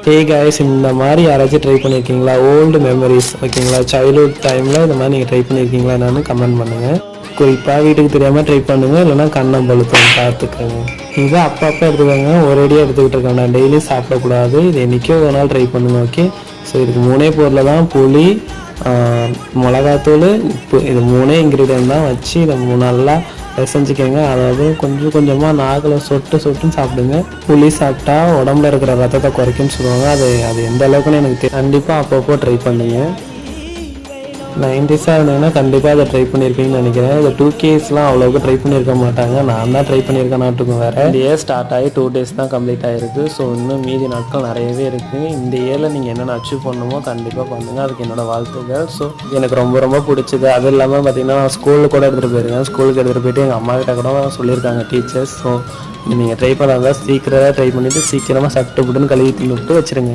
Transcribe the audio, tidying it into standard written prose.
Hey guys, இந்த மாதிரி யாராச்சும் ட்ரை பண்ணியிருக்கீங்களா? ஓல்டு மெமரிஸ் ஓகேங்களா, சைல்ட்ஹுட் டைமில் இந்த மாதிரி நீங்கள் ட்ரை பண்ணியிருக்கீங்களா என்னன்னு கமெண்ட் பண்ணுங்கள். குறிப்பாக வீட்டுக்கு தெரியாமல் ட்ரை பண்ணுங்கள், இல்லைனா கண்ணம் பழுத்தம் பார்த்துக்கோங்க. இதை அப்பப்போ எடுத்துக்கோங்க, ஒரேடியாக எடுத்துக்கிட்டு இருக்கேன். நான் டெய்லி சாப்பிடக்கூடாது, இது என்றைக்கோ ஒரு நாள் ட்ரை பண்ணுங்கள். ஓகே, ஸோ இதுக்கு 3 பொருள் தான், புளி, மிளகாத்தூள், உப்பு. இது 3 இன்க்ரீடியன்ட் தான் வச்சு இதை நல்லா செஞ்சுக்கோங்க. அதாவது கொஞ்சம் கொஞ்சமாக நாக்கில் சொட்டுன்னு சாப்பிடுங்க. புளி சாப்பிட்டா உடம்புல இருக்கிற ரத்தத்தை குறைக்கும்னு சொல்லுவாங்க. அது எந்த அளவுக்குன்னு எனக்கு கண்டிப்பாக அப்பப்போ ட்ரை பண்ணுங்க. 90s இருந்தீங்கன்னா கண்டிப்பாக அதை ட்ரை பண்ணியிருப்பீங்கன்னு நினைக்கிறேன். இந்த 2Ks அவ்வளோவுக்கு ட்ரை பண்ணியிருக்க மாட்டாங்க. நான் தான் ட்ரை பண்ணியிருக்கேன். நாட்டுக்கும் வேறு இந்த இயர் ஸ்டார்ட் ஆகி 2 days தான் கம்ப்ளீட் ஆகிருக்கு. ஸோ இன்னும் மீதி நாட்கள் நிறையவே இருக்குது. இந்த இயரில் நீங்கள் என்னென்ன அச்சீவ் பண்ணணுமோ கண்டிப்பாக பண்ணுங்கள். அதுக்கு என்னோடய வாழ்த்துக்கள். ஸோ எனக்கு ரொம்ப பிடிச்சது. அது இல்லாமல் பார்த்திங்கன்னா நான் ஸ்கூலுக்கு கூட எடுத்துகிட்டு போயிருக்கேன். ஸ்கூலுக்கு எடுத்துகிட்டு போயிட்டு எங்கள் அம்மா கிட்ட கூட சொல்லியிருக்காங்க டீச்சர்ஸ். ஸோ நீங்கள் ட்ரை பண்ணாதான் சீக்கிரமாக ட்ரை பண்ணிவிட்டு சீக்கிரமாக சட்டு புட்டுன்னு கழுவி தின்னுட்டு வச்சுருங்க.